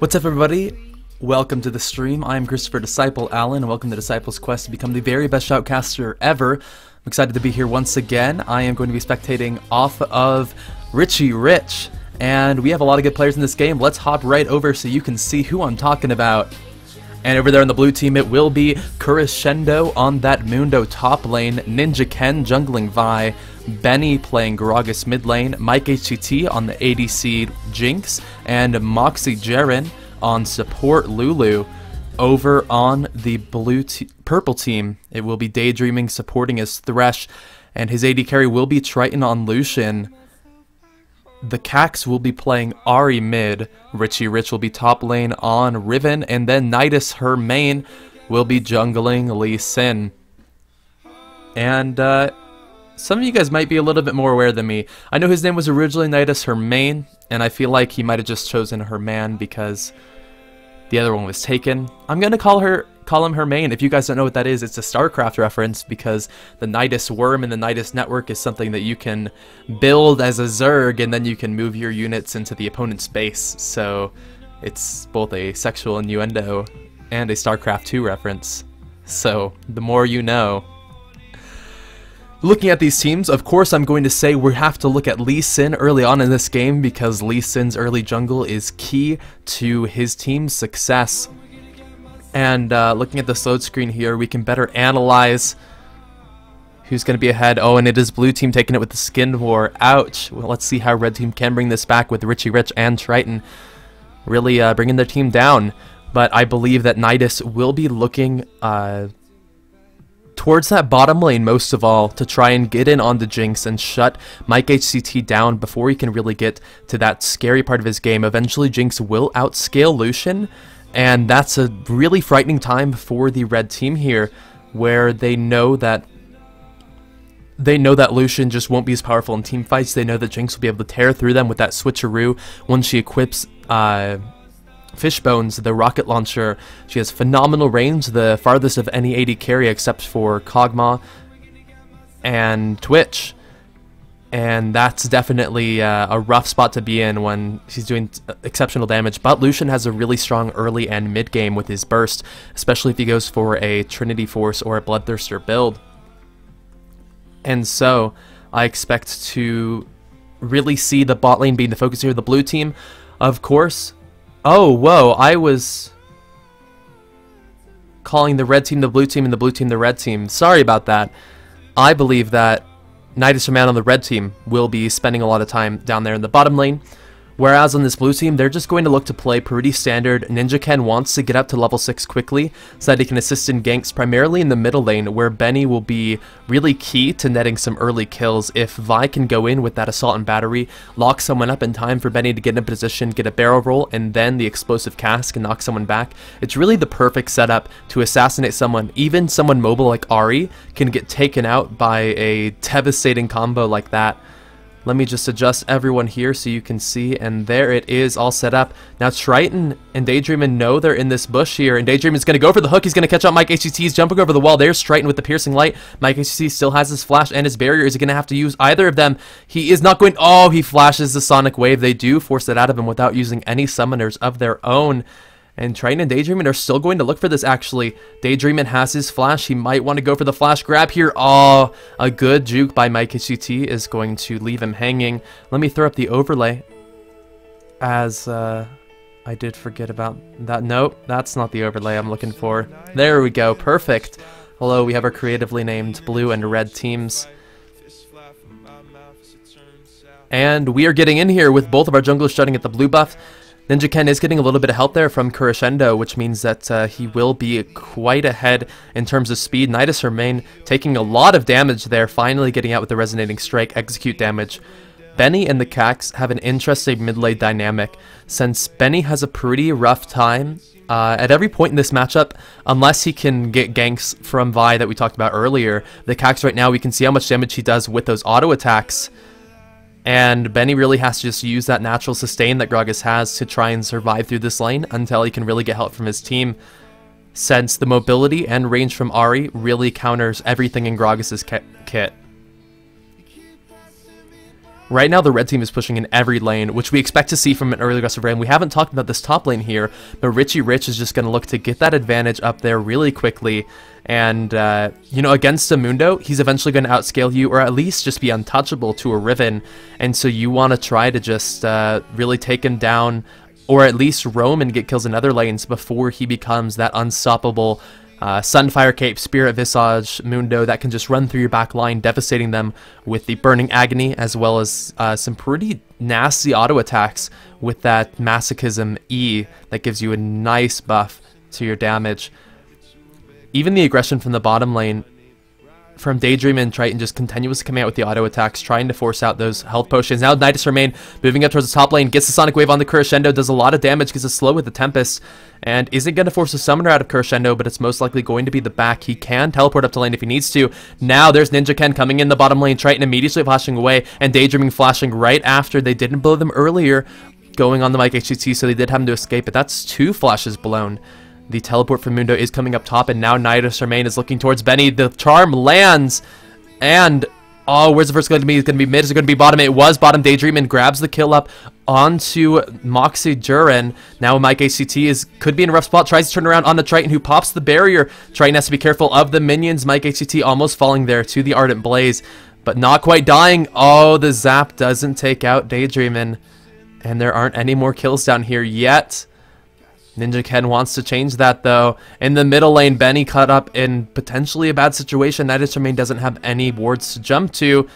What's up, everybody? Welcome to the stream. I'm Christopher Disciple Allen, and welcome to Disciple's Quest to become the very best shoutcaster ever. I'm excited to be here once again. I am going to be spectating off of Richie Rich, and we have a lot of good players in this game. Let's hop right over so you can see who I'm talking about. And over there on the blue team, it will be Crescendo on that Mundo top lane, Ninja Ken jungling Vi, Benny playing Gragas mid lane, Mike HTT on the ADC Jinx, and Moxie Jaren on support Lulu. Over on the purple team, it will be Daydreamin supporting as Thresh, and his AD carry will be Triton on Lucian. The Cax will be playing Ahri mid, Richie Rich will be top lane on Riven, and then Nidus, her main, will be jungling Lee Sin. And some of you guys might be a little bit more aware than me. I know his name was originally Nidus, her main, and I feel like he might have just chosen her man because the other one was taken. I'm gonna call him her main. If you guys don't know what that is, it's a StarCraft reference because the Nidus worm and the Nidus network is something that you can build as a Zerg and then you can move your units into the opponent's base. So it's both a sexual innuendo and a StarCraft 2 reference. So the more you know. Looking at these teams, of course I'm going to say we have to look at Lee Sin early on in this game because Lee Sin's early jungle is key to his team's success. And looking at this load screen here, we can better analyze who's going to be ahead. Oh, and it is blue team taking it with the skin war. Ouch. Well, let's see how red team can bring this back with Richie Rich and Triton really bringing their team down. But I believe that Nidus will be looking towards that bottom lane most of all to try and get in on the Jinx and shut Mike HCT down before he can really get to that scary part of his game. Eventually Jinx will outscale Lucian, and that's a really frightening time for the red team here, where they know that Lucian just won't be as powerful in team fights. They know that Jinx will be able to tear through them with that switcheroo once she equips Fishbones, the rocket launcher. She has phenomenal range, the farthest of any AD carry except for Kog'Maw and Twitch. And that's definitely a rough spot to be in when she's doing exceptional damage. But Lucian has a really strong early and mid game with his burst, especially if he goes for a Trinity Force or a Bloodthirster build. And so I expect to really see the bot lane being the focus here. The blue team, of course. Oh, whoa, I was calling the red team the blue team and the blue team the red team. Sorry about that. I believe that Nidus, man on the red team, will be spending a lot of time down there in the bottom lane. Whereas on this blue team, they're just going to look to play pretty standard. Ninja Ken wants to get up to level 6 quickly so that he can assist in ganks primarily in the middle lane, where Benny will be really key to netting some early kills. If Vi can go in with that assault and battery, lock someone up in time for Benny to get in a position, get a barrel roll, and then the explosive cast can knock someone back, it's really the perfect setup to assassinate someone. Even someone mobile like Ahri can get taken out by a devastating combo like that. Let me just adjust everyone here so you can see, and there it is, all set up. Now Triton and Daydreamin know they're in this bush here, and Daydreamin's going to go for the hook. He's going to catch out Mike HTT. He's jumping over the wall. There's Triton with the piercing light. Mike HTT still has his flash and his barrier. Is he going to have to use either of them? He is not going... Oh, he flashes the Sonic Wave. They do force it out of him without using any summoners of their own. And Triton and Daydreamin are still going to look for this, actually. Daydreamin has his flash. He might want to go for the flash grab here. Oh, a good juke by Mike HCT is going to leave him hanging. Let me throw up the overlay, as I did forget about that. Nope, that's not the overlay I'm looking for. There we go. Perfect. Hello, we have our creatively named blue and red teams. And we are getting in here with both of our junglers starting at the blue buff. Ninja Ken is getting a little bit of help there from Crescendo, which means that he will be quite ahead in terms of speed. Nidus, her main, taking a lot of damage there, finally getting out with the Resonating Strike, execute damage. Benny and the Cax have an interesting mid-lane dynamic, since Benny has a pretty rough time at every point in this matchup, unless he can get ganks from Vi that we talked about earlier. The Cax right now, we can see how much damage he does with those auto attacks. And Benny really has to just use that natural sustain that Gragas has to try and survive through this lane until he can really get help from his team, since the mobility and range from Ahri really counters everything in Gragas' kit. Right now, the red team is pushing in every lane, which we expect to see from an early aggressive lane. We haven't talked about this top lane here, but Richie Rich is just going to look to get that advantage up there really quickly. And, you know, against a Mundo, he's eventually going to outscale you, or at least just be untouchable to a Riven. And so you want to try to just really take him down, or at least roam and get kills in other lanes before he becomes that unstoppable Sunfire Cape, Spirit Visage Mundo that can just run through your back line, devastating them with the Burning Agony, as well as some pretty nasty auto attacks with that Masochism E that gives you a nice buff to your damage. Even the aggression from the bottom lane from Daydreamin and Triton just continuously coming out with the auto attacks, trying to force out those health potions. Now Daydreamin moving up towards the top lane, gets the Sonic Wave on the Crescendo, does a lot of damage, gets a slow with the Tempest, and isn't going to force a summoner out of Crescendo, but it's most likely going to be the back. He can teleport up to lane if he needs to. Now there's Ninja Ken coming in the bottom lane, Triton immediately flashing away, and Daydreamin flashing right after. They didn't blow them earlier, going on the Mike HCT, so they did have him to escape, but that's 2 flashes blown. The teleport from Mundo is coming up top, and now Daydreamin is looking towards Benny. The charm lands, and oh, where's the first going to be? It's going to be mid, is it going to be bottom? It was bottom. Daydreamin grabs the kill up onto Moxie Duran. Now Mike ACT could be in a rough spot, tries to turn around on the Triton, who pops the barrier. Triton has to be careful of the minions. Mike ACT almost falling there to the Ardent Blaze, but not quite dying. Oh, the zap doesn't take out Daydreamin, and there aren't any more kills down here yet. Ninja Ken wants to change that, though. In the middle lane, Benny caught up in potentially a bad situation. Daydreamin doesn't have any wards to jump to,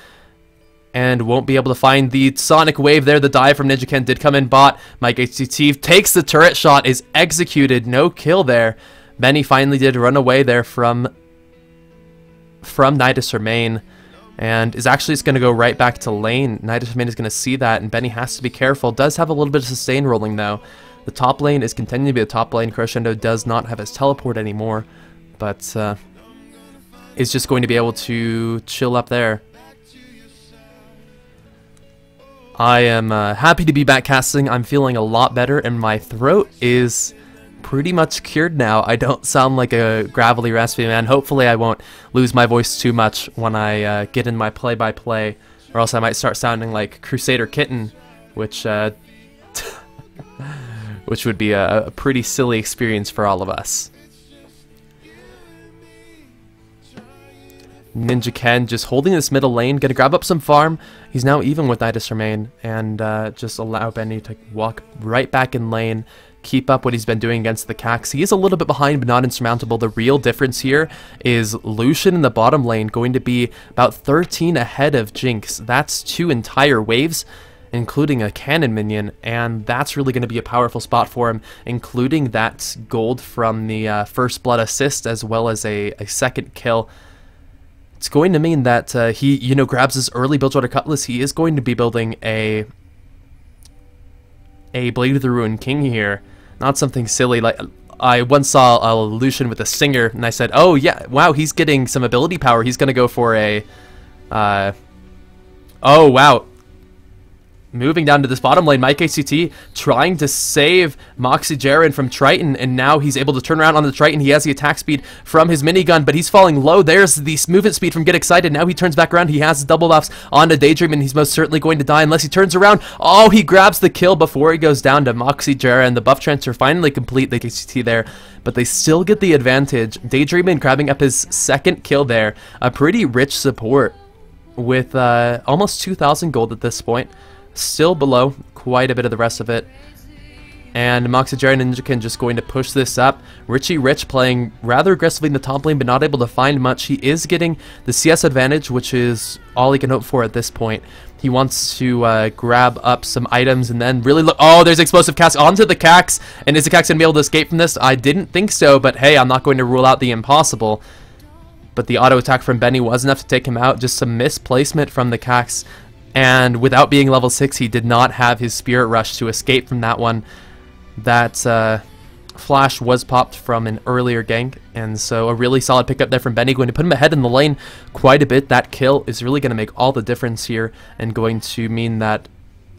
and won't be able to find the Sonic Wave there. The dive from Ninja Ken did come in bot. Mike HCT takes the turret shot, is executed. No kill there. Benny finally did run away there from Daydreamin, and is actually just going to go right back to lane. Daydreamin is going to see that, and Benny has to be careful. Does have a little bit of sustain rolling, though. The top lane is continuing to be the top lane. Crescendo does not have his teleport anymore, but is just going to be able to chill up there. I am happy to be back casting. I'm feeling a lot better, and my throat is pretty much cured now. I don't sound like a gravelly, raspy man. Hopefully I won't lose my voice too much when I get in my play-by-play, or else I might start sounding like Crusader Kitten, which which would be a pretty silly experience for all of us. Ninja Ken just holding this middle lane, gonna grab up some farm. He's now even with Daydreamin, and just allow Benny to walk right back in lane, keep up what he's been doing against the Cax. He is a little bit behind, but not insurmountable. The real difference here is Lucian in the bottom lane going to be about 13 ahead of Jinx. That's 2 entire waves, including a cannon minion, and that's really going to be a powerful spot for him, including that gold from the first blood assist, as well as a second kill. It's going to mean that he, you know, grabs his early Bilgewater Cutlass. He is going to be building a Blade of the Ruined King here, not something silly. Like, I once saw a Lucian with a Singer, and I said, oh yeah, wow, he's getting some ability power. He's going to go for a oh wow. Moving down to this bottom lane, Mike ACT trying to save Moxie Jaren from Triton, and now he's able to turn around on the Triton. He has the attack speed from his minigun, but he's falling low. There's the movement speed from Get Excited. Now he turns back around. He has double buffs onto Daydreamin, and he's most certainly going to die unless he turns around. Oh, he grabs the kill before he goes down to Moxie Jaren. The buff transfer finally complete, the ACT there, but they still get the advantage. Daydreamin grabbing up his second kill there. A pretty rich support with almost 2,000 gold at this point. Still below quite a bit of the rest of it. And Moxie Jaren and Ninja Ken just going to push this up. Richie Rich playing rather aggressively in the top lane, but not able to find much. He is getting the CS advantage, which is all he can hope for at this point. He wants to grab up some items and then really look. Oh, there's Explosive Cast onto the Cax. And is the Cax going to be able to escape from this? I didn't think so, but hey, I'm not going to rule out the impossible. But the auto attack from Benny was enough to take him out. Just some misplacement from the Cax. And without being level 6, he did not have his Spirit Rush to escape from that one. That flash was popped from an earlier gank, and so a really solid pickup there from Benny, going to put him ahead in the lane quite a bit. That kill is really going to make all the difference here, and going to mean that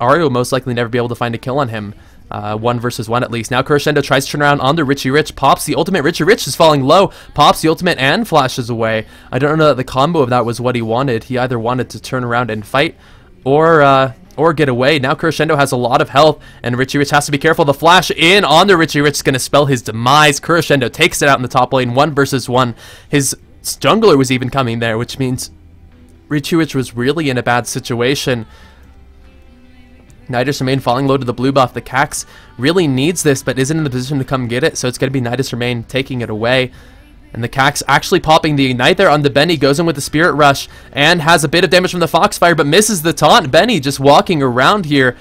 Ari will most likely never be able to find a kill on him. 1 versus 1 at least. Now Crescendo tries to turn around onto Richie Rich, pops the ultimate. Richie Rich is falling low, pops the ultimate and flashes away. I don't know that the combo of that was what he wanted. He either wanted to turn around and fight, or get away. Now Crescendo has a lot of health, and Richie Rich has to be careful. The flash in onto Richie Rich is going to spell his demise. Crescendo takes it out in the top lane, 1 versus 1. His jungler was even coming there, which means Richie Rich was really in a bad situation. Nidus Remain falling low to the blue buff. The Cax really needs this, but isn't in the position to come get it, so it's going to be Nidus Remain taking it away. And the Cax actually popping the Ignite there on the Benny, goes in with the Spirit Rush, and has a bit of damage from the Foxfire, but misses the taunt. Benny just walking around here,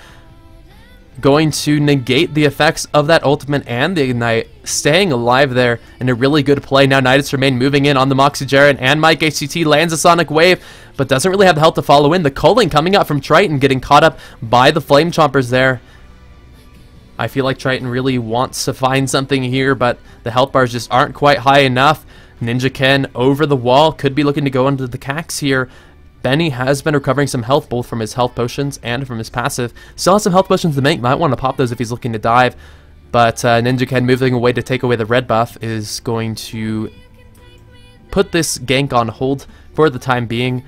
going to negate the effects of that ultimate and the Ignite, staying alive there in a really good play. Now Nidus Remain moving in on the Moxie Jaren, and Mike HCT lands a Sonic Wave, but doesn't really have the health to follow in. The culling coming out from Triton, getting caught up by the Flame Chompers there. I feel like Triton really wants to find something here, but the health bars just aren't quite high enough. Ninja Ken over the wall, could be looking to go into the Cax here. Benny has been recovering some health, both from his health potions and from his passive. Still has some health potions to make, might want to pop those if he's looking to dive. But Ninja Ken moving away to take away the red buff is going to put this gank on hold for the time being.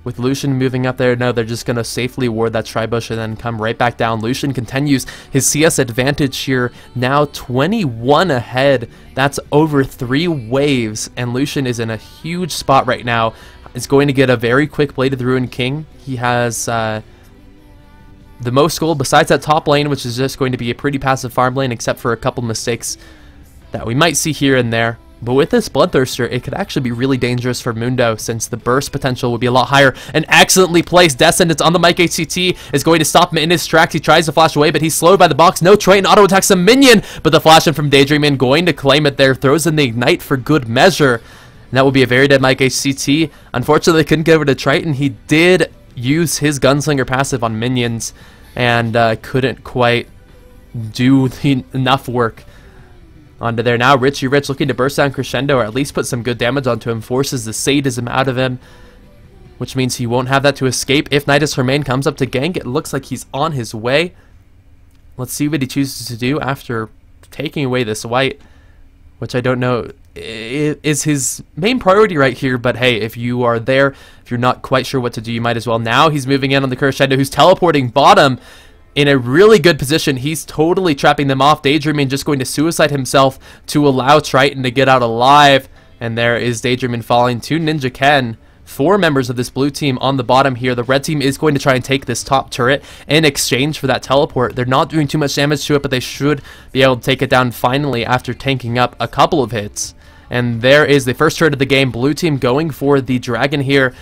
With Lucian moving up there, no, they're just going to safely ward that Tribush and then come right back down. Lucian continues his CS advantage here, now 21 ahead. That's over 3 waves, and Lucian is in a huge spot right now. Is going to get a very quick Blade of the Ruined King. He has the most gold besides that top lane, which is just going to be a pretty passive farm lane, except for a couple mistakes that we might see here and there. But with this Bloodthirster, it could actually be really dangerous for Mundo, since the burst potential would be a lot higher. An excellently placed Death Sentence on the Mike HCT is going to stop him in his tracks. He tries to flash away, but he's slowed by the box. No, Triton auto-attacks the minion, but the flash in from Daydreamin going to claim it there. Throws in the Ignite for good measure. And that will be a very dead Mike HCT. Unfortunately, couldn't get over to Triton. He did use his Gunslinger passive on minions, and couldn't quite do enough work onto there. Now Richie Rich looking to burst down Crescendo, or at least put some good damage onto him, forces the sadism out of him, which means he won't have that to escape. If Nidus Remain comes up to gank, it looks like he's on his way. Let's see what he chooses to do after taking away this white, which I don't know is his main priority right here, but hey, if you are there, if you're not quite sure what to do, you might as well. Now he's moving in on the Crescendo, who's teleporting bottom in a really good position. He's totally trapping them off. Daydreamin just going to suicide himself to allow Triton to get out alive. And there is Daydreamin falling to Ninja Ken. 4 members of this blue team on the bottom here. The red team is going to try and take this top turret in exchange for that teleport. They're not doing too much damage to it, but they should be able to take it down finally after tanking up a couple of hits. And there is the first turret of the game. Blue team going for the dragon here.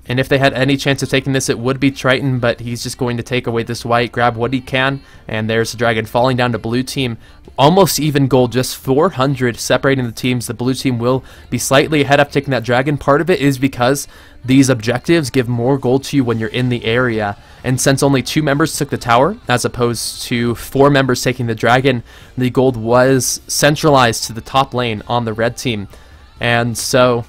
And if they had any chance of taking this, it would be Triton, but he's just going to take away this white, grab what he can, and there's the dragon falling down to blue team. Almost even gold, just 400 separating the teams. The blue team will be slightly ahead of taking that dragon. Part of it is because these objectives give more gold to you when you're in the area. And since only 2 members took the tower, as opposed to 4 members taking the dragon, the gold was centralized to the top lane on the red team. And so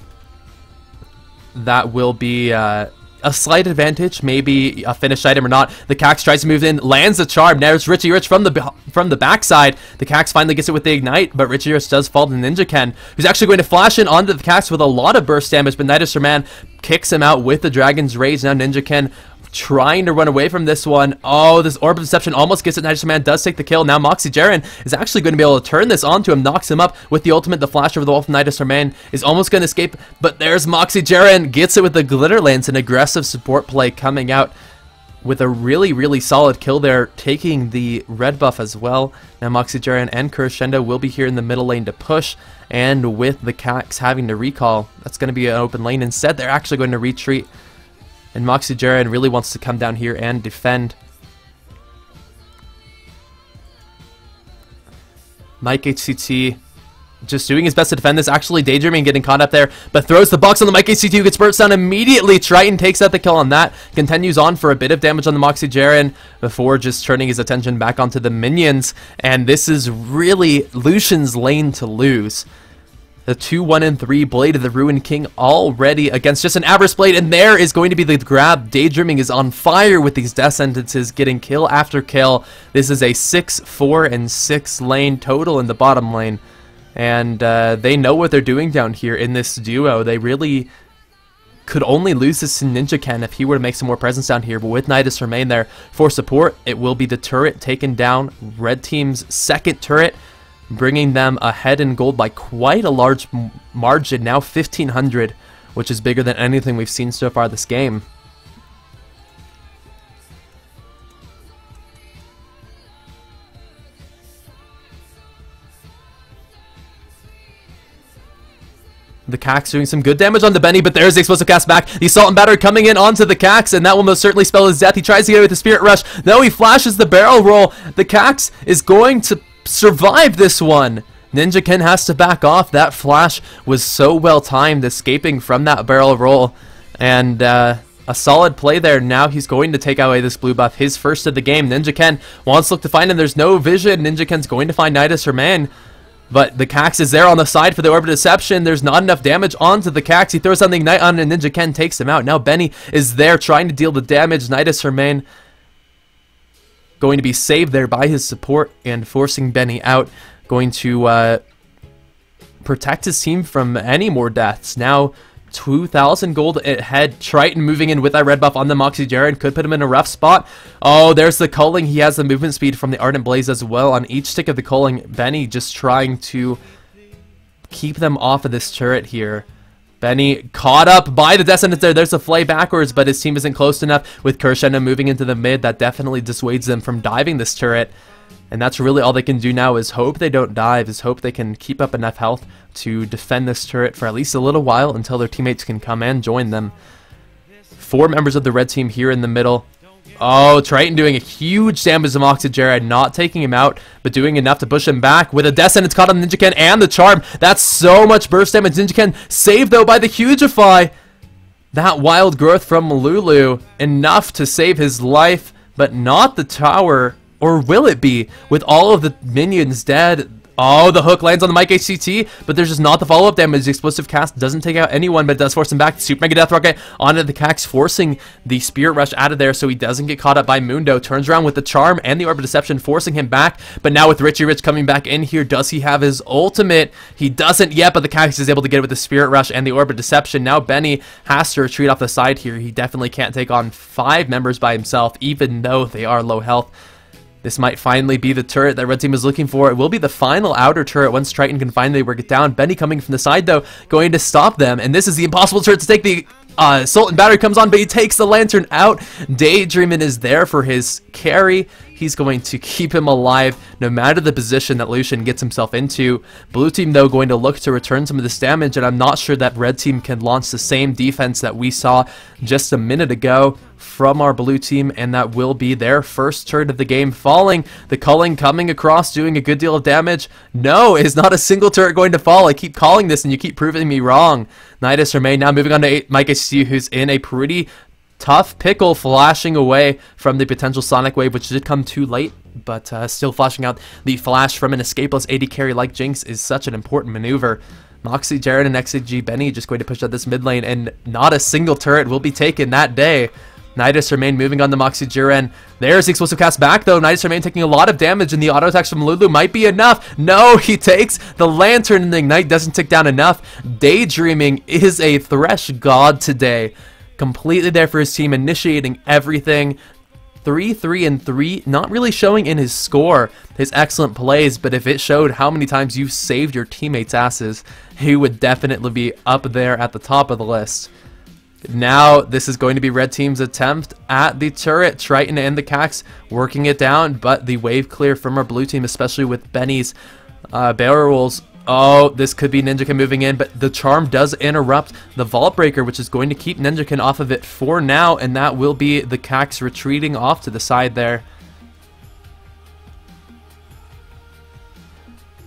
that will be a slight advantage, maybe a finished item or not. The Cax tries to move in, lands the charm. There's Richie Rich from the backside. The Cax finally gets it with the Ignite, but Richie Rich does fall to Ninja Ken, who's actually going to flash in onto the Cax with a lot of burst damage, but Nidus Remain kicks him out with the Dragon's Rage. Now Ninja Ken trying to run away from this one. Oh, this Orb of Deception almost gets it. Nidus Remain does take the kill. Now Moxie Jaren is actually going to be able to turn this onto him, knocks him up with the ultimate. The flash over the wall from Nidus Remain is almost going to escape, but there's Moxie Jaren, gets it with the Glitter Lance. An aggressive support play coming out with a really, really solid kill there, taking the red buff as well. Now Moxie Jaren and Crescendo will be here in the middle lane to push, and with the Cax having to recall, that's going to be an open lane. Instead, they're actually going to retreat. And Moxie Jaren really wants to come down here and defend. Mike HCT just doing his best to defend this. Actually, Daydreaming getting caught up there, but throws the box on the Mike HCT, who gets burst down immediately. Triton takes out the kill on that. Continues on for a bit of damage on the Moxie Jaren before just turning his attention back onto the minions. And this is really Lucian's lane to lose. The 2, 1, and 3 Blade of the Ruined King already against just an Avarice Blade, and there is going to be the grab. Daydreaming is on fire with these death sentences, getting kill after kill. This is a 6, 4, and 6 lane total in the bottom lane, and they know what they're doing down here in this duo. They really could only lose this to Ninja Ken if he were to make some more presence down here. But with Nidus Remain there for support, it will be the turret taken down. Red team's second turret, bringing them ahead in gold by quite a large margin. Now 1,500, which is bigger than anything we've seen so far this game. The Cax doing some good damage on the Benny, but there's the explosive cast back. The Assault and Battery coming in onto the Cax, and that will most certainly spell his death. He tries to get away with the Spirit Rush. No, he flashes the barrel roll. The Cax is going to survive this one. Ninja Ken has to back off. That flash was so well timed, escaping from that barrel roll. And a solid play there. Now he's going to take away this blue buff. His first of the game. Ninja Ken wants to look to find him. There's no vision. Ninja Ken's going to find Nidus Remain. But the Cax is there on the side for the Orb of Deception. There's not enough damage onto the Cax. He throws on the Ignite on and Ninja Ken takes him out. Now Benny is there trying to deal the damage. Nidus Remain going to be saved there by his support and forcing Benny out. Going to protect his team from any more deaths. Now 2,000 gold ahead. Triton moving in with that red buff on the Moxie Jaren could put him in a rough spot. Oh, there's the culling. He has the movement speed from the Ardent Blaze as well on each stick of the culling. Benny just trying to keep them off of this turret here. Benny caught up by the Descendants there. There's a flay backwards, but his team isn't close enough. With Kurshena moving into the mid, that definitely dissuades them from diving this turret. And that's really all they can do now, is hope they don't dive, is hope they can keep up enough health to defend this turret for at least a little while until their teammates can come and join them. 4 members of the red team here in the middle. Oh, Triton doing a huge damage to Moxie Jared, not taking him out, but doing enough to push him back with a Descendants caught on Ninja Ken and the Charm. That's so much burst damage. Ninja Ken saved, though, by the Hugify. That wild growth from Lulu, enough to save his life, but not the tower. Or will it be, with all of the minions dead? Oh, the hook lands on the Mike HCT, but there's just not the follow-up damage. The explosive cast doesn't take out anyone, but it does force him back. Super Mega Death Rocket onto the Cax, forcing the Spirit Rush out of there so he doesn't get caught up by Mundo. Turns around with the Charm and the Orb of Deception, forcing him back. But now with Richie Rich coming back in here, does he have his ultimate? He doesn't yet, but the Cax is able to get it with the Spirit Rush and the Orb of Deception. Now Benny has to retreat off the side here. He definitely can't take on 5 members by himself, even though they are low health. This might finally be the turret that Red Team is looking for. It will be the final outer turret once Triton can finally work it down. Benny coming from the side, though, going to stop them. And this is the impossible turret to take. The Sultan Battery comes on, but he takes the Lantern out. Daydreamin is there for his carry. He's going to keep him alive no matter the position that Lucian gets himself into. Blue Team, though, going to look to return some of this damage, and I'm not sure that Red Team can launch the same defense that we saw just a minute ago from our Blue Team, and that will be their first turret of the game falling. The culling coming across, doing a good deal of damage. No, is not a single turret going to fall. I keep calling this, and you keep proving me wrong. Nidus Remain now moving on to Mike HC, who's in a pretty tough pickle, flashing away from the potential Sonic Wave, which did come too late, but still flashing out the flash from an escapeless AD carry like Jinx is such an important maneuver. Moxie, Jared, and XAG Benny just going to push out this mid lane, and not a single turret will be taken that day. Nidus Remain moving on the Moxie Jiren. There's the explosive cast back, though. Nidus Remain taking a lot of damage, and the auto attacks from Lulu might be enough. No, he takes the Lantern, and the Ignite doesn't tick down enough. Daydreaming is a Thresh god today. Completely there for his team, initiating everything. 3-3-3, not really showing in his score his excellent plays, but if it showed how many times you saved your teammates' asses, he would definitely be up there at the top of the list. Now, this is going to be Red Team's attempt at the turret. Triton and the Cax working it down, but the wave clear from our Blue Team, especially with Benny's barrel rolls. Oh, this could be Ninjakin moving in, but the Charm does interrupt the Vault Breaker, which is going to keep Ninjakin off of it for now, and that will be the Cax retreating off to the side there.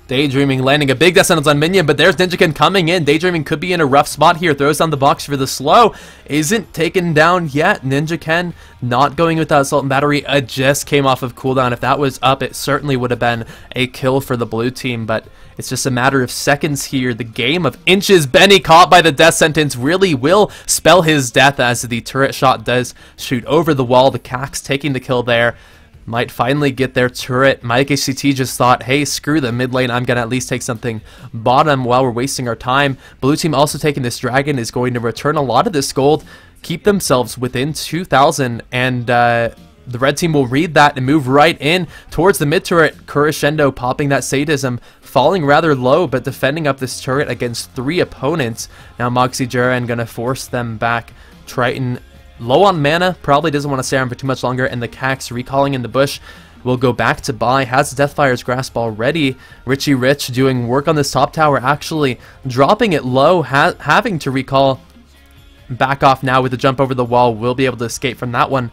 Daydreaming landing a big Descendants on minion, but there's Ninjakin coming in. Daydreaming could be in a rough spot here. Throws down the box for the slow. Isn't taken down yet. Ninjakin not going with that Assault and Battery. Just came off of cooldown. If that was up, it certainly would have been a kill for the Blue Team, but it's just a matter of seconds here. The game of inches. Benny caught by the death sentence really will spell his death as the turret shot does shoot over the wall. The Cax taking the kill there. might finally get their turret. Mike HCT just thought, hey, screw the mid lane, I'm going to at least take something bottom while we're wasting our time. Blue team also taking this dragon is going to return a lot of this gold, keep themselves within 2,000, and the red team will read that and move right in towards the mid turret. Crescendo popping that sadism, falling rather low, but defending up this turret against 3 opponents. Now Moxie Jiren going to force them back. Triton low on mana, probably doesn't want to stay on for too much longer, and the Cax recalling in the bush will go back to buy, has Deathfire's Grasp already. Richie Rich doing work on this top tower, actually dropping it low, having to recall. Back off now with the jump over the wall, will be able to escape from that one.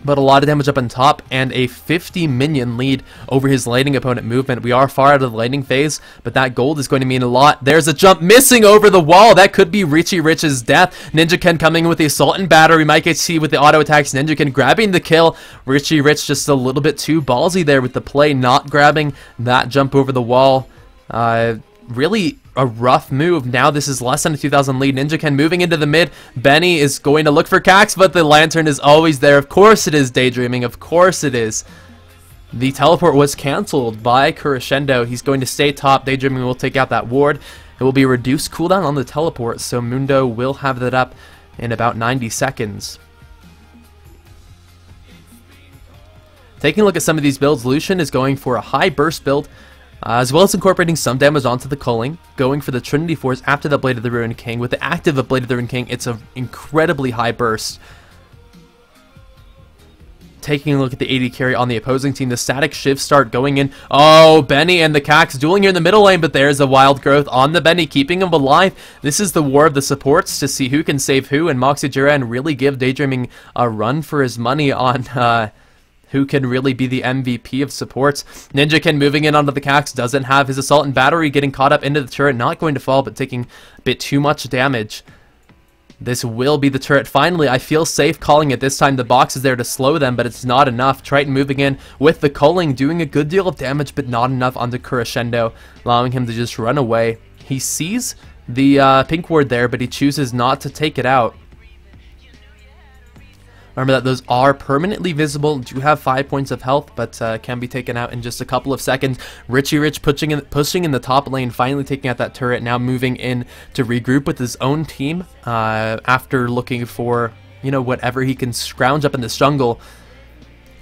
But a lot of damage up on top, and a 50 minion lead over his laning opponent movement. We are far out of the laning phase, but that gold is going to mean a lot. There's a jump missing over the wall. That could be Richie Rich's death. Ninjaken coming with the assault and battery. Mike HC with the auto attacks. Ninjaken grabbing the kill. Richie Rich just a little bit too ballsy there with the play, not grabbing that jump over the wall. Really a rough move. Now this is less than a 2,000 lead. Ninjaken moving into the mid. Benny is going to look for Cax, but the lantern is always there. Of course it is Daydreaming. Of course it is. The teleport was cancelled by Crescendo. He's going to stay top. Daydreaming will take out that ward. It will be a reduced cooldown on the teleport, so Mundo will have that up in about 90 seconds. Taking a look at some of these builds, Lucian is going for a high burst build, as well as incorporating some damage onto the culling, going for the Trinity Force after the Blade of the Ruined King. With the active of Blade of the Ruined King, it's an incredibly high burst. Taking a look at the AD carry on the opposing team, the static shift start going in. Oh, Benny and the Cax dueling here in the middle lane, but there's a wild growth on the Benny, keeping him alive. This is the war of the supports to see who can save who, and Moxie Jiren really give Daydreaming a run for his money on who can really be the MVP of supports. Ninjaken moving in onto the Cax, doesn't have his assault and battery, getting caught up into the turret, not going to fall, but taking a bit too much damage. This will be the turret. Finally, I feel safe calling it this time. The box is there to slow them, but it's not enough. Triton moving in with the culling, doing a good deal of damage, but not enough onto Crescendo, allowing him to just run away. He sees the pink ward there, but he chooses not to take it out. Remember that those are permanently visible, do have 5 points of health, but can be taken out in just a couple of seconds. Richie Rich pushing in the top lane, finally taking out that turret, now moving in to regroup with his own team after looking for, you know, whatever he can scrounge up in this jungle.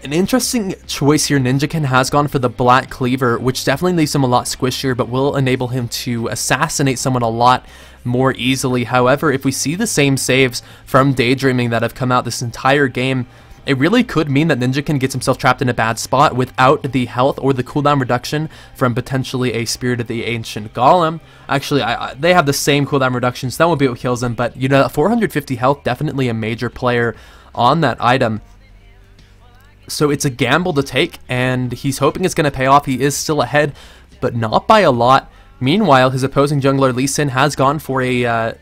An interesting choice here. Ninjaken has gone for the Black Cleaver, which definitely leaves him a lot squishier, but will enable him to assassinate someone a lot more easily. However, if we see the same saves from Daydreaming that have come out this entire game, it really could mean that Ninjaken gets himself trapped in a bad spot without the health or the cooldown reduction from potentially a Spirit of the Ancient Golem. Actually, they have the same cooldown reductions. That won't be what kills him, but you know, 450 health, definitely a major player on that item. So it's a gamble to take, and he's hoping it's going to pay off. He is still ahead, but not by a lot. Meanwhile, his opposing jungler Lee Sin has gone for a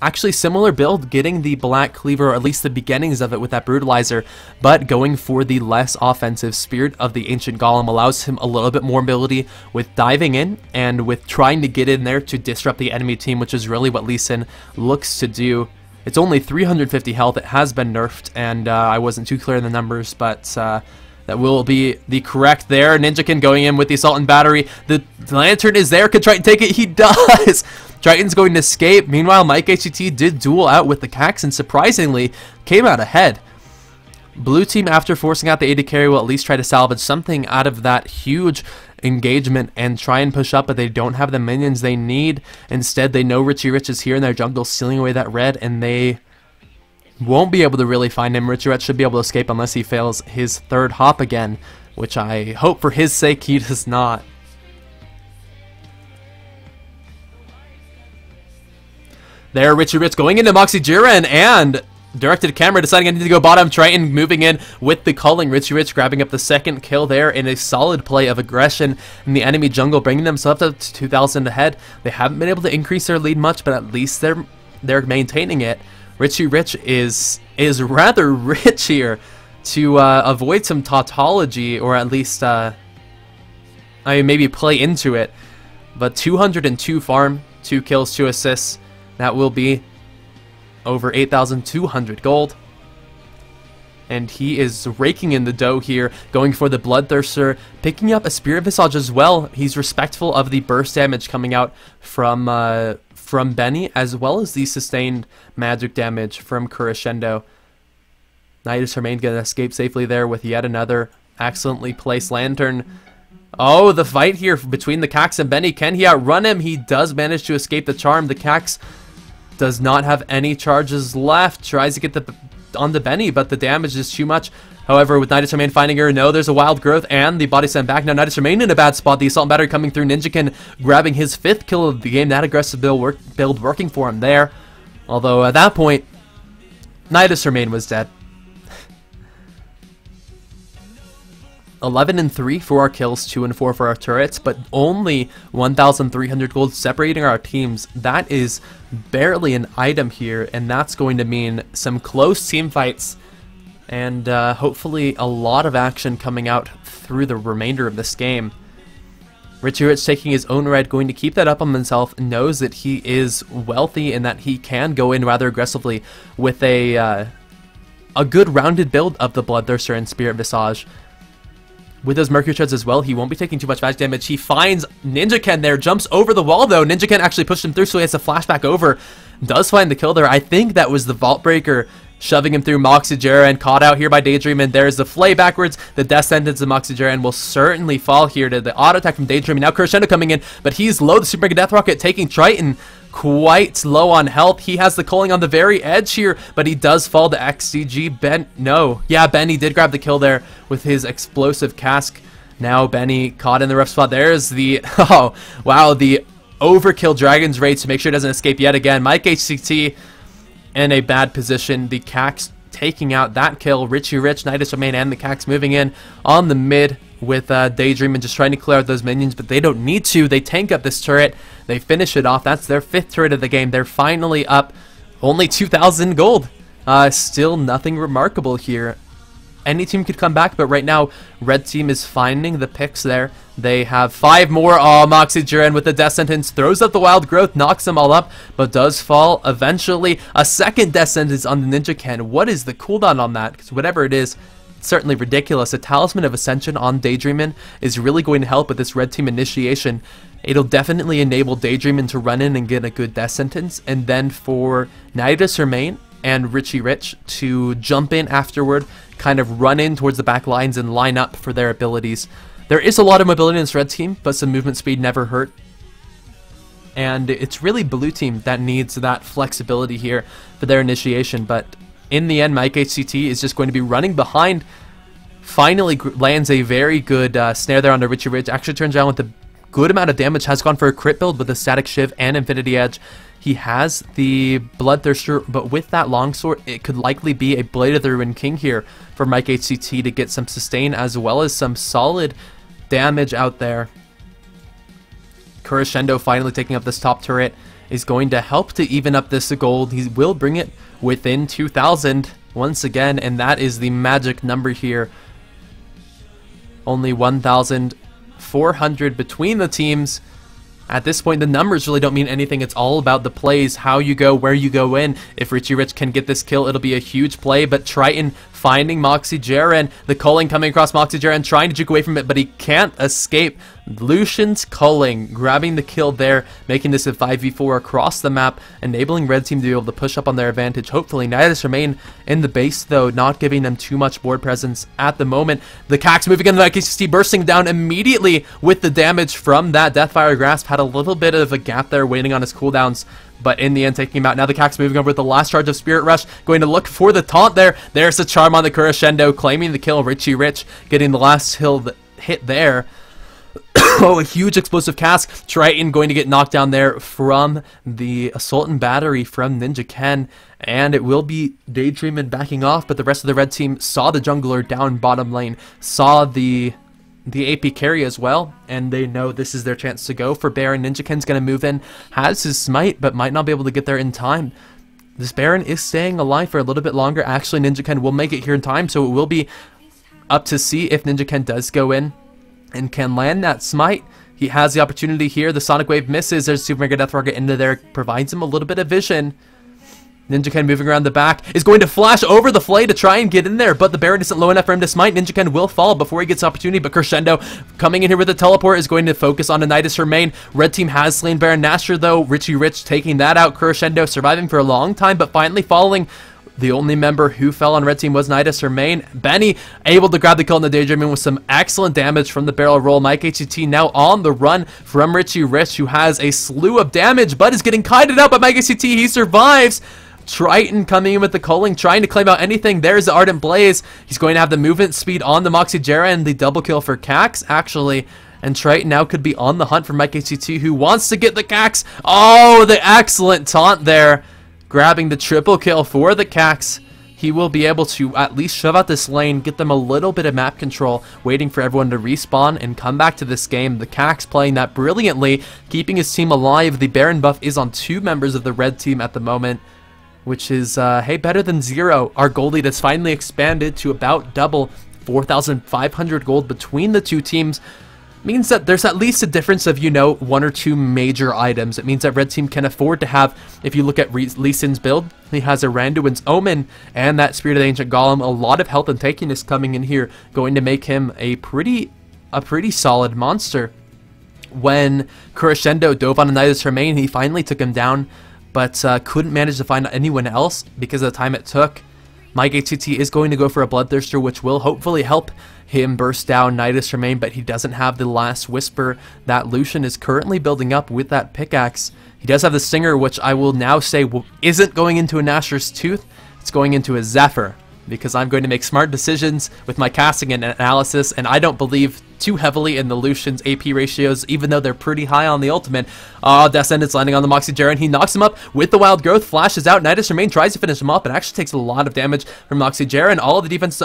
actually similar build, getting the Black Cleaver, or at least the beginnings of it with that Brutalizer, but going for the less offensive Spirit of the Ancient Golem allows him a little bit more mobility with diving in and with trying to get in there to disrupt the enemy team, which is really what Lee Sin looks to do. It's only 350 health. It has been nerfed, and I wasn't too clear in the numbers, but that will be the correct there. Ninjaken going in with the assault and battery. The lantern is there. Could Triton take it? He does! Triton's going to escape. Meanwhile, Mike HCT did duel out with the Cax, and surprisingly, came out ahead. Blue team, after forcing out the AD carry, will at least try to salvage something out of that huge engagement and try and push up, but they don't have the minions they need. Instead, they know Richie Rich is here in their jungle, stealing away that red, and they won't be able to really find him. Richie Rich should be able to escape unless he fails his third hop again, which I hope for his sake he does not. There, Richie Rich going into Moxie Jiren, and directed camera, deciding I need to go bottom. Triton moving in with the culling. Richie Rich grabbing up the second kill there in a solid play of aggression in the enemy jungle, bringing themselves up to 2,000 ahead. They haven't been able to increase their lead much, but at least they're maintaining it. Richie Rich is rather rich here to avoid some tautology, or at least I mean, maybe play into it. But 202 farm, 2 kills, 2 assists. That will be over 8,200 gold. and he is raking in the dough here, going for the Bloodthirster, picking up a Spirit Visage as well. He's respectful of the burst damage coming out from Benny, as well as the sustained magic damage from Crescendo. DiscipleQuest gonna escape safely there with yet another excellently placed Lantern. Oh, the fight here between the Cax and Benny. Can he outrun him? He does manage to escape the charm. The Cax does not have any charges left. Tries to get on the Benny, but the damage is too much. However, with DiscipleQuest finding her, no, there's a Wild Growth and the body sent back. Now DiscipleQuest in a bad spot. The Assault and Battery coming through. Ninjakin grabbing his 5th kill of the game. That aggressive build working for him there. Although at that point, DiscipleQuest was dead. 11 and 3 for our kills, 2 and 4 for our turrets, but only 1,300 gold separating our teams. That is barely an item here, and that's going to mean some close team fights and hopefully a lot of action coming out through the remainder of this game. Richie Rich taking his own ride, going to keep that up on himself, knows that he is wealthy and that he can go in rather aggressively with a good rounded build of the Bloodthirster and Spirit Visage. With those Mercury Treads as well, he won't be taking too much magic damage. He finds Ninjakin there, jumps over the wall though. Ninjakin actually pushed him through, so he has to flash back over. Does find the kill there. I think that was the Vault Breaker shoving him through. Moxie Jaren caught out here by Daydreamin. There's the flay backwards. The death sentence of Moxie Jaren will certainly fall here to the auto attack from Daydreamin. Now Crescendo coming in, but he's low. The Super Mega Death Rocket taking Triton quite low on health. He has the culling on the very edge here, but he does fall to XCG. Benny did grab the kill there with his explosive cask. Now Benny caught in the rough spot. There's the, oh, wow, the overkill Dragon's Rage to make sure it doesn't escape yet again. Mike HCT in a bad position. The Cax taking out that kill. Richie Rich, DiscipleQuest, and the Cax moving in on the mid with Daydreamin just trying to clear out those minions, but they don't need to. They tank up this turret. They finish it off. That's their 5th turret of the game. They're finally up only 2,000 gold. Still nothing remarkable here. Any team could come back, but right now, red team is finding the picks there. They have 5 more. Oh, Moxie Jaren with the death sentence throws up the Wild Growth, knocks them all up, but does fall eventually. A second death sentence on the Ninjakin. What is the cooldown on that? Because whatever it is, it's certainly ridiculous. A Talisman of Ascension on Daydreamin is really going to help with this red team initiation. It'll definitely enable Daydreamin to run in and get a good death sentence, and then for DiscipleQuest and Richie Rich to jump in afterward, kind of run in towards the back lines and line up for their abilities. There is a lot of mobility in this red team, but some movement speed never hurt. And it's really blue team that needs that flexibility here for their initiation, but in the end, Mike HCT is just going to be running behind. Finally lands a very good snare there onto Richie Rich. Actually turns around with a good amount of damage. Has gone for a crit build with a Static Shiv and Infinity Edge. He has the Bloodthirster, but with that longsword, it could likely be a Blade of the Ruined King here for Mike HCT to get some sustain as well as some solid damage out there. Crescendo finally taking up this top turret is going to help to even up this gold. He will bring it within 2,000 once again, and that is the magic number here. Only 1,400 between the teams. At this point, the numbers really don't mean anything. It's all about the plays, how you go, where you go in. If Richie Rich can get this kill, it'll be a huge play, but Triton finding Moxie Jaren. The culling coming across Moxie Jaren, trying to juke away from it, but he can't escape. Lucian's culling, grabbing the kill there, making this a 5v4 across the map, enabling red team to be able to push up on their advantage. Hopefully, DiscipleQuest in the base, though, not giving them too much board presence at the moment. The Cax moving in the KCC, bursting down immediately with the damage from that Deathfire Grasp. Had a little bit of a gap there waiting on his cooldowns, but in the end taking him out. Now the Cax moving over with the last charge of Spirit Rush, going to look for the taunt there. There's the charm on the Crescendo, claiming the kill. Richie Rich getting the last hit there. Oh, a huge explosive cask. Triton going to get knocked down there from the Assault and Battery from Ninjakin, and it will be Daydreamin backing off, but the rest of the red team saw the jungler down bottom lane, saw the AP carry as well, and they know this is their chance to go for Baron. Ninjakin's going to move in, has his smite, but might not be able to get there in time. This Baron is staying alive for a little bit longer. Actually, Ninjakin will make it here in time, so it will be up to see if Ninjakin does go in and can land that smite. He has the opportunity here. The Sonic Wave misses. There's Super Mega Death Rocket into there. Provides him a little bit of vision. Ninja moving around the back is going to flash over the flay to try and get in there, but the Baron isn't low enough for him to smite. Ninja will fall before he gets opportunity, but Crescendo coming in here with the teleport is going to focus on a Nidus Remain. Red team has slain Baron Nashor though. Richie Rich taking that out. Crescendo surviving for a long time, but finally falling. The only member who fell on red team was Nidus Remain. Benny able to grab the kill in the Daydreamin with some excellent damage from the barrel roll. Mike HCT now on the run from Richie Rich, who has a slew of damage, but is getting kited out by Mike HCT. He survives. Triton coming in with the culling, trying to claim out anything. There's the Ardent Blaze. He's going to have the movement speed on the Moxie Jera and the double kill for Cax, actually. And Triton now could be on the hunt for Mike HCT, who wants to get the Cax. Oh, the excellent taunt there. Grabbing the triple kill for the Cax. He will be able to at least shove out this lane, get them a little bit of map control, waiting for everyone to respawn and come back to this game. The Cax playing that brilliantly, keeping his team alive. The Baron buff is on 2 members of the red team at the moment, which is, hey, better than 0. Our gold lead has finally expanded to about double, 4,500 gold between the 2 teams. Means that there's at least a difference of, 1 or 2 major items. It means that red team can afford to have, if you look at Lee Sin's build, he has a Randuin's Omen and that Spirit of the Ancient Golem. A lot of health and tankiness coming in here, going to make him a pretty solid monster. When Crescendo dove on a Nidus Remain, he finally took him down, but couldn't manage to find anyone else because of the time it took. Mike HCT is going to go for a Bloodthirster, which will hopefully help him burst down Nidus Remain, but he doesn't have the last Whisper that Lucian is currently building up with that pickaxe. He does have the Stinger, which I will now say isn't going into a Nashor's Tooth. It's going into a Zephyr, because I'm going to make smart decisions with my casting and analysis, and I don't believe too heavily in the Lucian's AP ratios, even though they're pretty high on the ultimate. Death Sentence landing on the Moxie Jera, and he knocks him up with the Wild Growth, flashes out. Nidus Remain tries to finish him off, but actually takes a lot of damage from Moxie Jera, and all of the defense.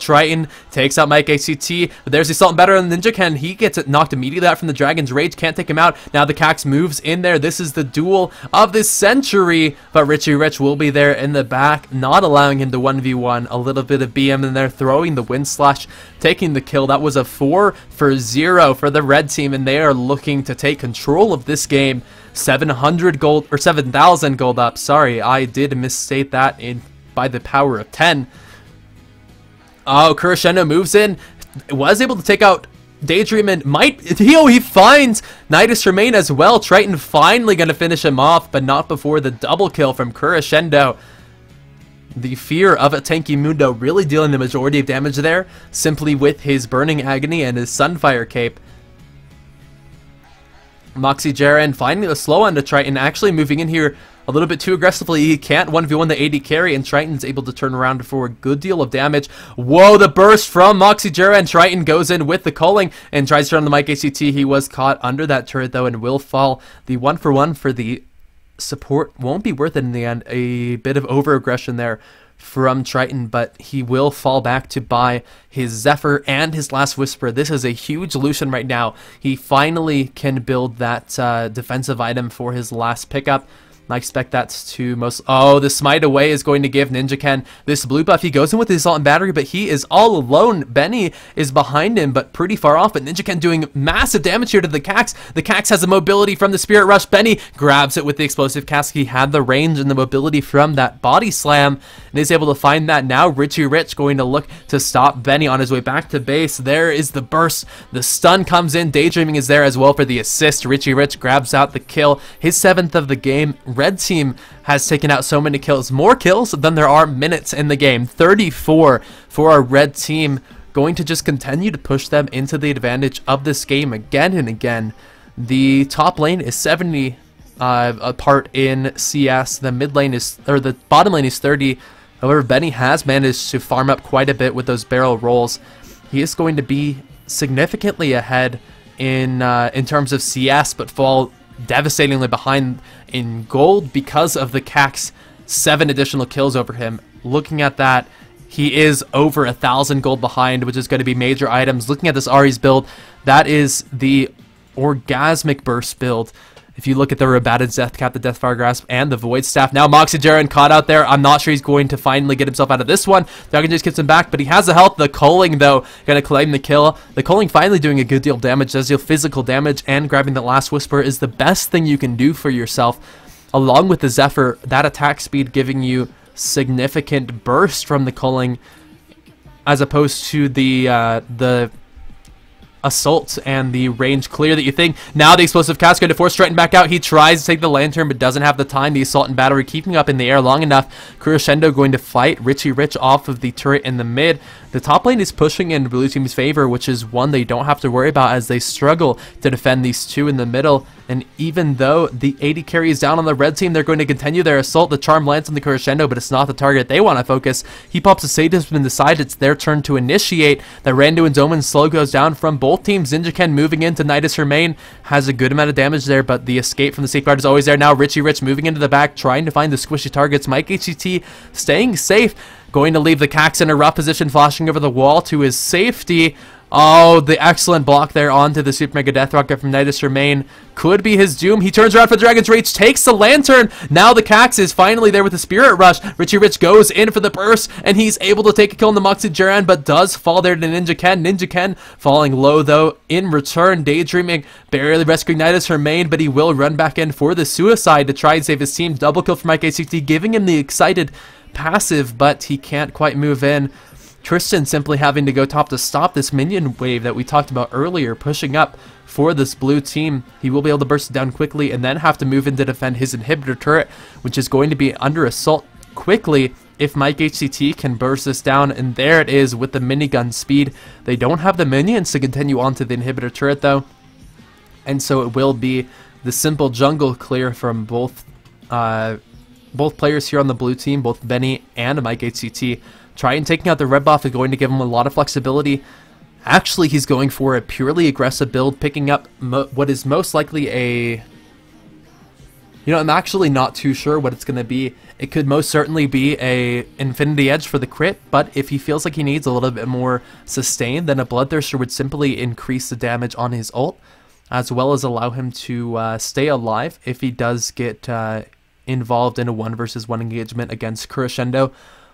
Triton takes out Mike HCT, but there's the Assault and Battery on the Ninja. He gets it knocked immediately out from the Dragon's Rage, can't take him out. Now the Cax moves in there. This is the duel of this century, but Richie Rich will be there in the back, not allowing him to 1v1. A little bit of BM in there, throwing the Wind Slash, taking the kill. That was a 4-for-0 for the red team, and they are looking to take control of this game. 700 gold, or 7,000 gold up. Sorry, I did misstate that by the power of 10. Crescendo moves in, was able to take out Daydreamin. He finds Nidus Remain as well. Triton finally going to finish him off, but not before the double kill from Crescendo. The fear of a tanky Mundo really dealing the majority of damage there, simply with his Burning Agony and his Sunfire Cape. Moxie Jera finding the slow on to Triton, actually moving in here a little bit too aggressively. He can't 1v1 the AD carry, and Triton's able to turn around for a good deal of damage. Whoa, the burst from Moxie Jera, and Triton goes in with the culling and tries to run the Mike HCT. He was caught under that turret though and will fall. The 1-for-1 for the support won't be worth it in the end. A bit of over-aggression there from Triton, but he will fall back to buy his Zephyr and his last Whisper. This is a huge Lucian right now. He finally can build that defensive item for his last pickup. I expect that's to most... the Smite Away is going to give Ninja this blue buff. He goes in with his Assault and Battery, but he is all alone. Benny is behind him, but pretty far off. But Ninja doing massive damage here to the Cax. The Cax has the mobility from the Spirit Rush. Benny grabs it with the Explosive Cask. He had the range and the mobility from that Body Slam, and is able to find that now. Richie Rich going to look to stop Benny on his way back to base. There is the burst. The stun comes in. Daydreamin is there as well for the assist. Richie Rich grabs out the kill. His 7th of the game. Red team has taken out so many kills, more kills than there are minutes in the game. 34 for our red team, going to just continue to push them into the advantage of this game again and again. The top lane is 70 apart in CS. The mid lane is, or the bottom lane is 30. However, Benny has managed to farm up quite a bit with those barrel rolls. He is going to be significantly ahead in terms of CS, but fall devastatingly behind in gold because of the Cax 7 additional kills over him. Looking at that, he is over 1,000 gold behind, which is going to be major items. Looking at this Ari's build, that is the Orgasmic Burst build. If you look at the Rabated Death Cap, the Deathfire Grasp, and the Void Staff. Now Moxie Jera caught out there. I'm not sure he's going to finally get himself out of this one. Dragon just gets him back, but he has the health. The culling, though, going to claim the kill. The culling finally doing a good deal of damage. Does deal physical damage, and grabbing the last Whisper is the best thing you can do for yourself. along with the Zephyr, that attack speed giving you significant burst from the culling, as opposed to the assault and the range clear that you think. Now the explosive cast going to force Triton back out. He tries to take the lantern but doesn't have the time. The assault and battery keeping up in the air long enough. Crescendo going to fight Richie Rich off of the turret in the mid. The top lane is pushing in blue team's favor, which is one they don't have to worry about as they struggle to defend these two in the middle. And even though the AD carry is down on the red team, they're going to continue their assault. The charm lands on the Crescendo, but it's not the target they want to focus. He pops a Sadism and decides it's their turn to initiate. The Randuin's Omen slow goes down from both teams. Ninja Ken moving into Nidus Hermain has a good amount of damage there, but the escape from the safeguard is always there. Now Richie Rich moving into the back, trying to find the squishy targets. Mike HCT staying safe, going to leave the Cax in a rough position, flashing over the wall to his safety. Oh, the excellent block there onto the Super Mega Death Rocket from Nidus Hermain. Could be his doom. He turns around for Dragon's Rage, takes the lantern. Now the Cax is finally there with the Spirit Rush. Richie Rich goes in for the burst, and he's able to take a kill on the Moxie Jiran, but does fall there to Ninja Ken. Ninja Ken falling low, though. In return, Daydreaming barely rescuing Nidus Hermain, but he will run back in for the suicide to try and save his team. Double kill for Mike ACT, giving him the excited passive, but he can't quite move in. Tristan simply having to go top to stop this minion wave that we talked about earlier, pushing up for this blue team. He will be able to burst it down quickly and then have to move in to defend his inhibitor turret, which is going to be under assault quickly if Mike HCT can burst this down. And there it is with the minigun speed. They don't have the minions to continue onto the inhibitor turret though, and so it will be the simple jungle clear from both players here on the blue team, both Benny and Mike HCT. Trying taking out the red buff is going to give him a lot of flexibility. Actually, he's going for a purely aggressive build, picking up what is most likely a... I'm actually not too sure what it's going to be. It could most certainly be a Infinity Edge for the crit, but if he feels like he needs a little bit more sustain, then a Bloodthirster would simply increase the damage on his ult, as well as allow him to stay alive if he does get involved in a 1-versus-1 engagement against Crescendo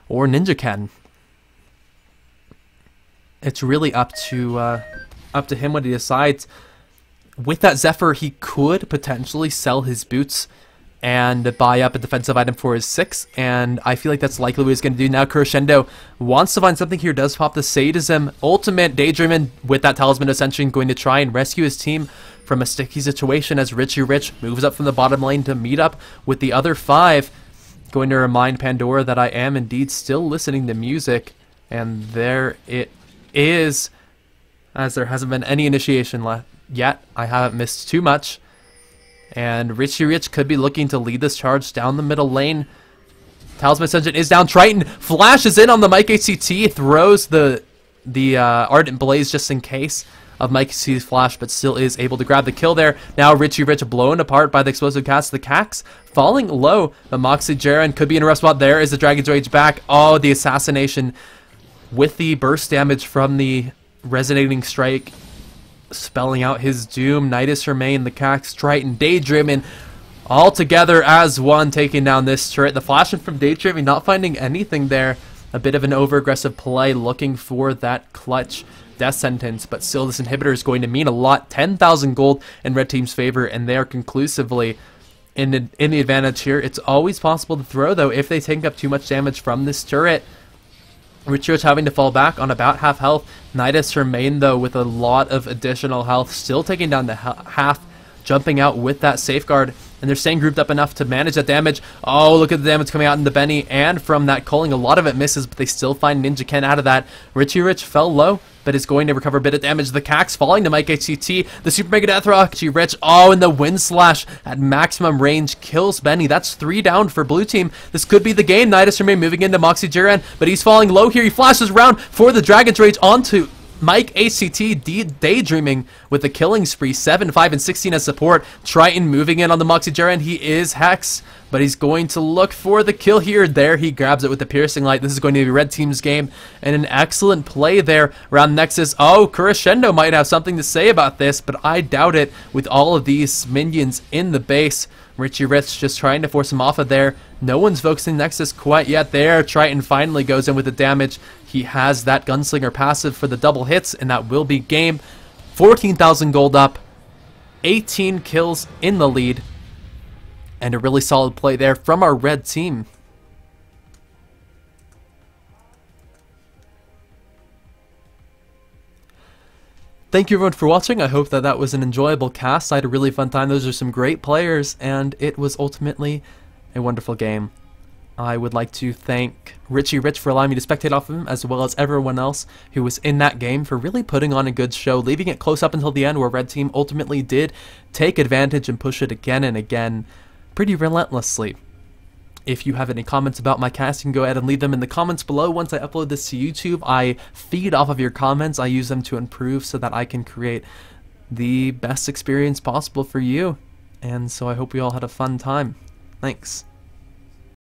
or Ninja Ken. It's really up to him what he decides. With that Zephyr, he could potentially sell his boots and buy up a defensive item for his 6, and I feel like that's likely what he's going to do. Now Crescendo wants to find something here, does pop the Sadism ultimate. Daydreamin with that Talisman Ascension going to try and rescue his team from a sticky situation as Richie Rich moves up from the bottom lane to meet up with the other 5. Going to remind Pandora that I am indeed still listening to music, and there it is, as there hasn't been any initiation yet. I haven't missed too much, and Richie Rich could be looking to lead this charge down the middle lane. Talisman Ascension is down. Triton flashes in on the Mike HCT, throws the Ardent Blaze just in case of Mike C's flash, but still is able to grab the kill there. Now Richie Rich blown apart by the explosive cast. The Cax falling low. The Moxie Jiran could be in a rough spot. There is the Dragon's Rage back. Oh, the assassination with the burst damage from the resonating strike, spelling out his doom. Nidus Hermain, the Cax, Triton, Daydreamin, all together as one, taking down this turret. The flash in from Daydreamin, not finding anything there. A bit of an over-aggressive play, looking for that clutch death sentence, but still this inhibitor is going to mean a lot. 10,000 gold in red team's favor, and they are conclusively in the advantage here. It's always possible to throw, though, if they take up too much damage from this turret. Richie Rich having to fall back on about half health. Nidus Hermain, though, with a lot of additional health, still taking down the half, jumping out with that safeguard, and they're staying grouped up enough to manage that damage. Oh, look at the damage coming out in the Benny, and from that culling, a lot of it misses, but they still find Ninja Ken out of that. Richie Rich fell low, but is going to recover a bit of damage. The Cax falling to Mike HCT. The Super Mega Death Rock. Richie Rich, oh, and the Wind Slash at maximum range kills Benny. That's 3 down for blue team. This could be the game. Nidus Hermain moving into Moxie Jiran, but he's falling low here. He flashes around for the Dragon's Rage onto Mike HCT, Daydreaming with the killing spree. 7, 5, and 16 as support. Triton moving in on the Moxie Jiran. He is Hex, but he's going to look for the kill here. There he grabs it with the Piercing Light. This is going to be red team's game, and an excellent play there around Nexus. Oh, Crescendo might have something to say about this, but I doubt it with all of these minions in the base. Richie Rich just trying to force him off of there. No one's focusing Nexus quite yet there. Triton finally goes in with the damage. He has that Gunslinger passive for the double hits, and that will be game. 14,000 gold up, 18 kills in the lead, And a really solid play there from our red team. Thank you everyone for watching. I hope that was an enjoyable cast. I had a really fun time. Those are some great players, and it was ultimately a wonderful game. I would like to thank Richie Rich for allowing me to spectate off of him, as well as everyone else who was in that game for really putting on a good show, leaving it close up until the end, where Red Team ultimately did take advantage and push it again and again pretty relentlessly. If you have any comments about my cast, you can go ahead and leave them in the comments below. Once I upload this to YouTube, I feed off of your comments. I use them to improve so that I can create the best experience possible for you. And so I hope we all had a fun time. Thanks.